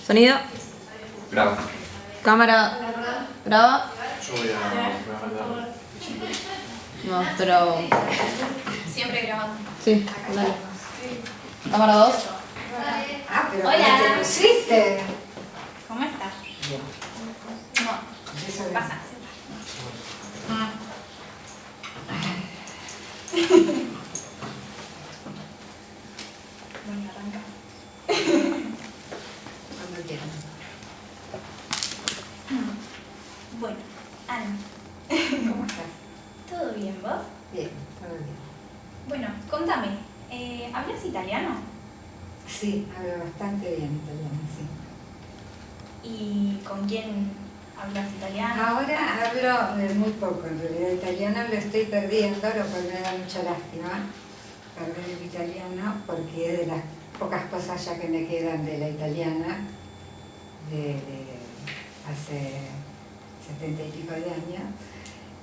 Sonido. Graba. Cámara. Graba. Yo voy a mandar. No, pero... Siempre grabando. Sí, dale. Cámara 2. Ah, pero Hola. ¿cómo te pusiste? ¿Cómo estás? Bien. No, Eso pasa. Bueno, arranca. Cuando quieras. Bueno, Ana, ¿Cómo estás? ¿todo bien vos? Bien, todo bien. Bueno, contame, ¿hablas italiano? Sí, hablo bastante bien italiano, sí. ¿Y con quién hablas italiano? Ahora hablo muy poco, en realidad italiano lo estoy perdiendo, lo cual me da mucha lástima, perder el italiano, porque es de las pocas cosas ya que me quedan de la italiana, de hace 70 y pico de años,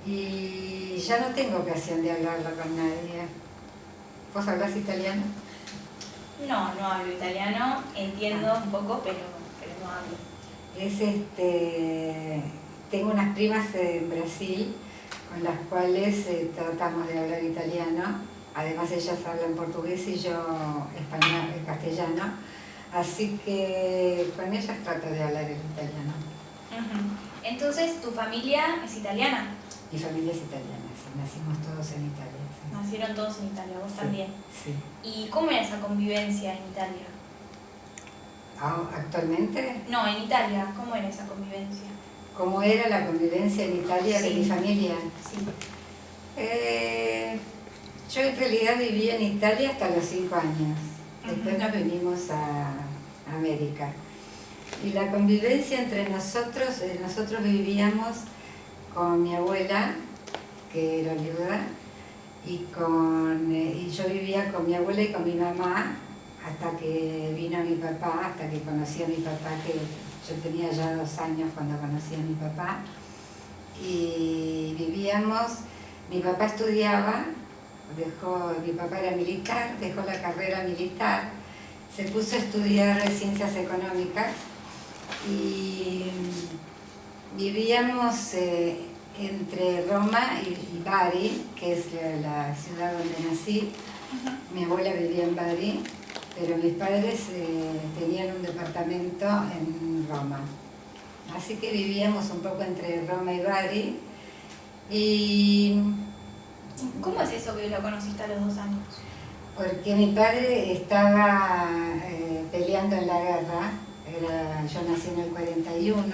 y ya no tengo ocasión de hablarlo con nadie. ¿Vos hablas italiano? No, no hablo italiano, entiendo un poco, pero no hablo. Tengo unas primas en Brasil con las cuales tratamos de hablar italiano. Además ellas hablan portugués y yo español, castellano. Así que con ellas trato de hablar el italiano. Entonces, ¿tu familia es italiana? Mi familia es italiana, sí, nacimos todos en Italia. Sí. Nacieron todos en Italia, vos Sí, también. sí. ¿Y cómo era esa convivencia en Italia? ¿Actualmente? No, en Italia, ¿cómo era esa convivencia? ¿Cómo era la convivencia en Italia de Sí. mi familia? Sí. Yo en realidad viví en Italia hasta los 5 años. Después nos vinimos a América. Y la convivencia entre nosotros vivíamos con mi abuela, que era viuda, y yo vivía con mi abuela y con mi mamá hasta que vino mi papá, hasta que conocí a mi papá, que yo tenía ya 2 años cuando conocí a mi papá. Y vivíamos, mi papá estudiaba, mi papá era militar, dejó la carrera militar, se puso a estudiar ciencias económicas y vivíamos entre Roma y Bari, que es la ciudad donde nací. Mi abuela vivía en Bari, pero mis padres tenían un departamento en Roma. Así que vivíamos un poco entre Roma y Bari. Y ¿Cómo es eso que lo conociste a los 2 años? porque mi padre estaba peleando en la guerra, yo nací en el 41,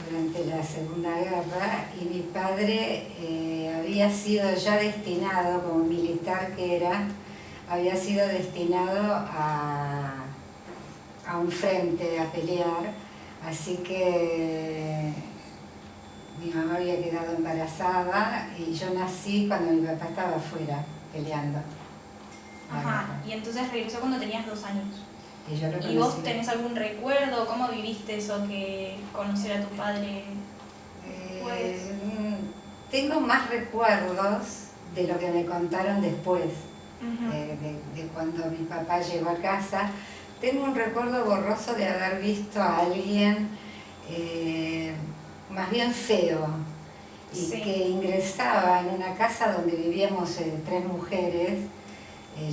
durante la Segunda Guerra, y mi padre había sido ya destinado, como militar que era, había sido destinado a un frente a pelear, así que mi mamá había quedado embarazada y yo nací cuando mi papá estaba afuera peleando. Ajá, y entonces regresó cuando tenías 2 años. Y yo lo ¿Y conocí. vos tenés algún recuerdo? ¿Cómo viviste eso que conocer a tu padre? Pues... Tengo más recuerdos de lo que me contaron después, de cuando mi papá llegó a casa. Tengo un recuerdo borroso de haber visto a alguien más bien feo y Sí. que ingresaba en una casa donde vivíamos 3 mujeres.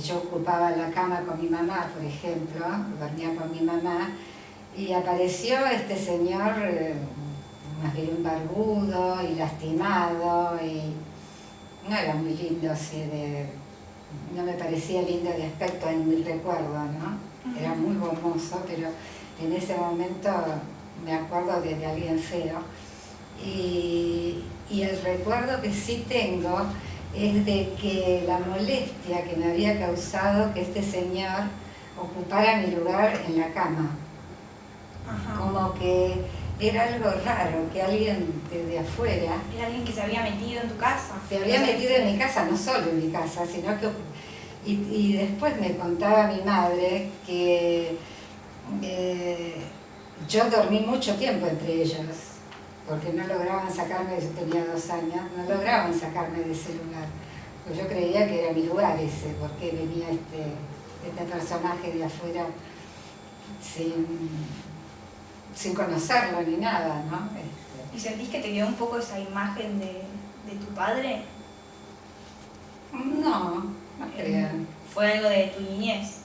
Yo ocupaba la cama con mi mamá, por ejemplo, dormía con mi mamá, y apareció este señor más bien barbudo y lastimado, y no era muy lindo así no me parecía lindo de aspecto en mi recuerdo, ¿no? Era muy hermoso, pero en ese momento me acuerdo de alguien feo. Y el recuerdo que sí tengo es de que la molestia que me había causado que este señor ocupara mi lugar en la cama. Ajá. Como que era algo raro, que alguien desde afuera ¿Era alguien que se había metido en tu casa? se había metido en mi casa, no solo en mi casa, sino que... Y después me contaba mi madre que yo dormí mucho tiempo entre ellos, porque no lograban sacarme, yo tenía 2 años, no lograban sacarme de ese lugar. Pues yo creía que era mi lugar ese, porque venía este personaje de afuera sin conocerlo ni nada, ¿no? ¿Y sentís que te quedó un poco esa imagen de tu padre? No, no creo. ¿Fue algo de tu niñez?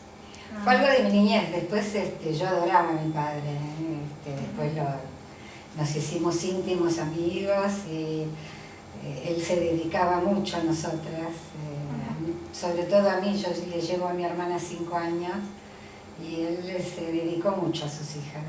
Fue algo de mi niñez. Después yo adoraba a mi padre. Después nos hicimos íntimos amigos y él se dedicaba mucho a nosotras. Sobre todo a mí, yo le llevo a mi hermana 5 años y él se dedicó mucho a sus hijas.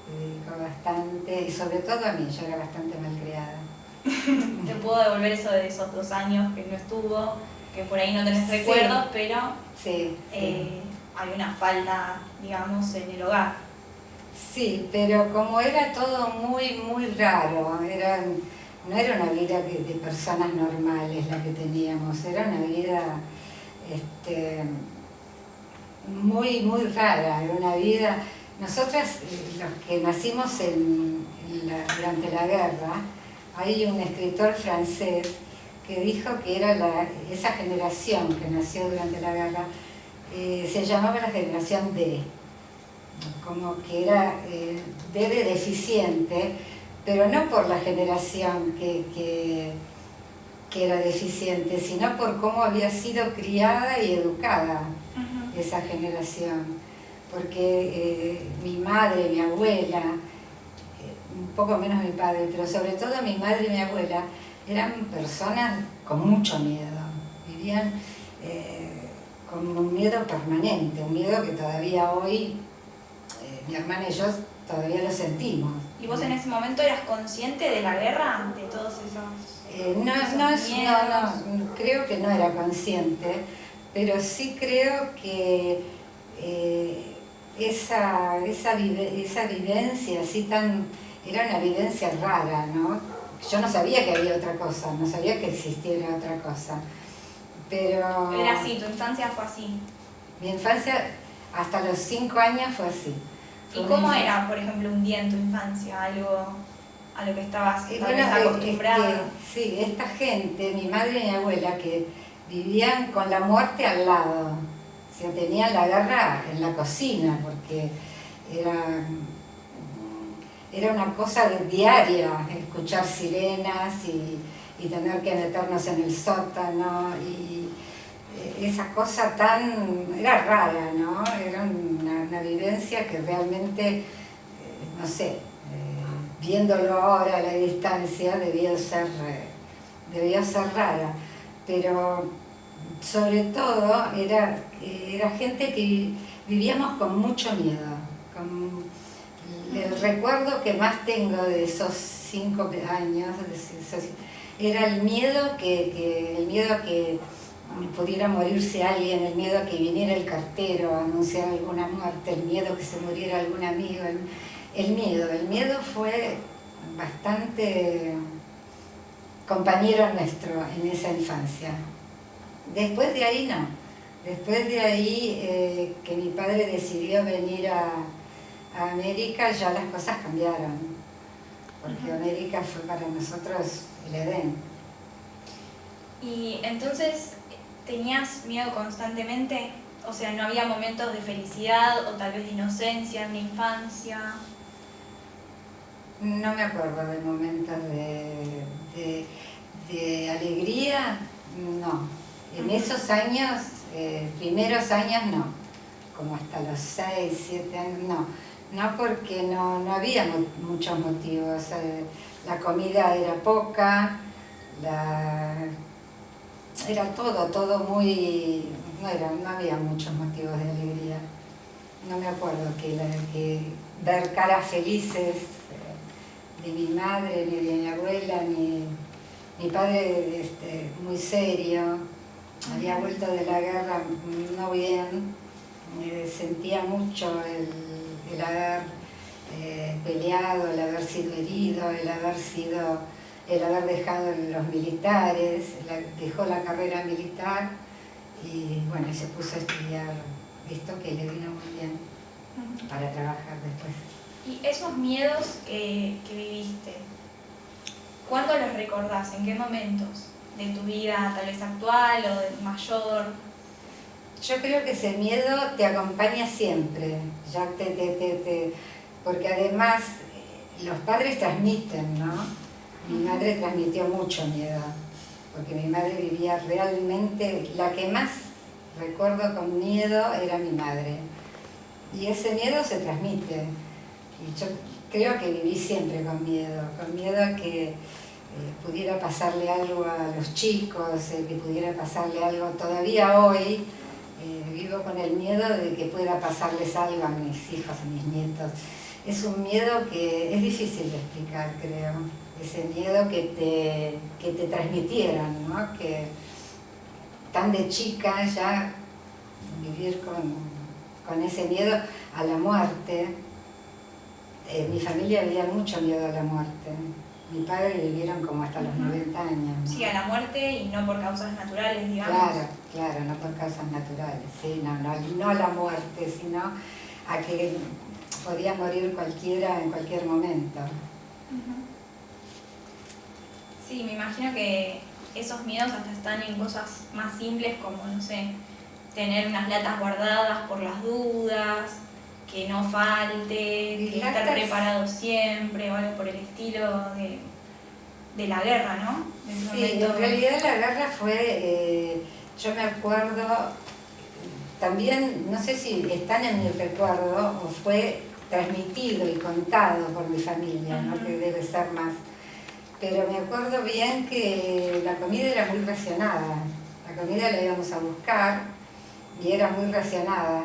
Se dedicó bastante y sobre todo a mí, yo era bastante malcriada. Te puedo devolver eso de esos 2 años que no estuvo, que por ahí no tenés Sí. recuerdos, pero Sí, hay una falta, digamos, en el hogar. sí, pero como era todo muy, muy raro, no era una vida de personas normales la que teníamos, era una vida muy, muy rara, era una vida... Nosotras, los que nacimos durante la guerra, hay un escritor francés que dijo que era esa generación que nació durante la guerra, se llamaba la generación D, como que era D de deficiente, pero no por la generación que era deficiente, sino por cómo había sido criada y educada esa generación. Porque mi madre, mi abuela, un poco menos mi padre, pero sobre todo mi madre y mi abuela, eran personas con mucho miedo, vivían con un miedo permanente, un miedo que todavía hoy, mi hermana y yo todavía lo sentimos. ¿Y vos en ese momento eras consciente de la guerra, de todos esos No, creo que no era consciente, pero sí creo que esa vivencia así era una vivencia rara, ¿no? Yo no sabía que había otra cosa, no sabía que existiera otra cosa, pero... Era así, tu infancia fue así. Mi infancia hasta los 5 años fue así. ¿Y cómo era, por ejemplo, un día en tu infancia? Algo a lo que estabas tal vez acostumbrada. Sí, esta gente, mi madre y mi abuela, que vivían con la muerte al lado, o sea, tenían la guerra en la cocina, porque era una cosa diaria, escuchar sirenas y tener que meternos en el sótano, y esa cosa era rara, ¿no? Era una vivencia que realmente, no sé, viéndolo ahora a la distancia, debió ser rara, pero sobre todo era gente que vivíamos con mucho miedo. El recuerdo que más tengo de esos 5 años era el miedo a que pudiera morirse alguien, el miedo a que viniera el cartero a anunciar alguna muerte, el miedo a que se muriera algún amigo. El miedo fue bastante compañero nuestro en esa infancia. Después de ahí no. Después de ahí que mi padre decidió venir a América, ya las cosas cambiaron. Porque América fue para nosotros el Edén. Y entonces, ¿tenías miedo constantemente? O sea, ¿no había momentos de felicidad o tal vez de inocencia en la infancia? No me acuerdo de momentos de alegría, no. En esos años, primeros años no, como hasta los 6, 7 años, no porque no había muchos motivos. La comida era poca, era todo muy... No había muchos motivos de alegría. No me acuerdo que ver caras felices de mi madre, ni de mi abuela, ni mi padre muy serio, había vuelto de la guerra no bien, sentía mucho el haber peleado, el haber sido herido, el haber dejado los militares, dejó la carrera militar y bueno, se puso a estudiar esto que le vino muy bien para trabajar después. ¿Y esos miedos que viviste, cuándo los recordás? ¿En qué momentos? ¿De tu vida tal vez actual o de mayor? Yo creo que ese miedo te acompaña siempre, ya porque además los padres transmiten, ¿no? Mi madre transmitió mucho miedo, porque mi madre vivía realmente, la que más recuerdo con miedo era mi madre. Y ese miedo se transmite. Y yo creo que viví siempre con miedo a que pudiera pasarle algo a los chicos, que pudiera pasarle algo todavía hoy. Vivo con el miedo de que pueda pasarles algo a mis hijos, a mis nietos. Es un miedo que es difícil de explicar, creo. Ese miedo que te transmitieron, ¿no? Que tan de chica ya vivir con ese miedo a la muerte. Mi familia había mucho miedo a la muerte. Mi padre vivieron como hasta los 90 años, ¿no? Sí, a la muerte y no por causas naturales, digamos. Claro, no por causas naturales, sí, no a la muerte, sino a que podía morir cualquiera en cualquier momento. Sí, me imagino que esos miedos hasta están en cosas más simples como, no sé, tener unas latas guardadas por las dudas, que no falte, que estar preparado siempre o algo por el estilo de la guerra, ¿no? Sí, en realidad la guerra fue, yo me acuerdo, también, no sé si están en mi recuerdo o fue transmitido y contado por mi familia, ¿no? Que debe ser más. Pero me acuerdo bien que la comida era muy racionada, la comida la íbamos a buscar y era muy racionada.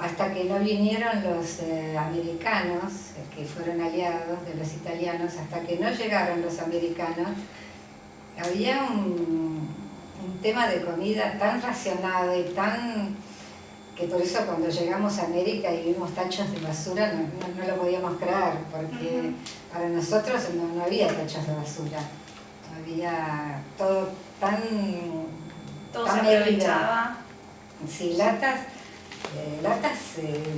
Hasta que no vinieron los americanos, que fueron aliados de los italianos, hasta que no llegaron los americanos, había un tema de comida tan racionado y tan... que por eso cuando llegamos a América y vimos tachos de basura no lo podíamos creer, porque para nosotros no había tachos de basura, había todo tan... todo tan se aprovechaba. Sí, latas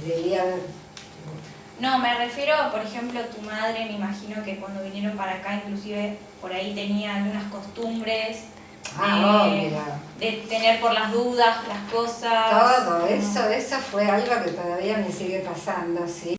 debía haber... No, me refiero, por ejemplo, tu madre, me imagino que cuando vinieron para acá, inclusive por ahí tenía algunas costumbres de tener por las dudas las cosas. Todo, eso fue algo que todavía me sigue pasando, sí.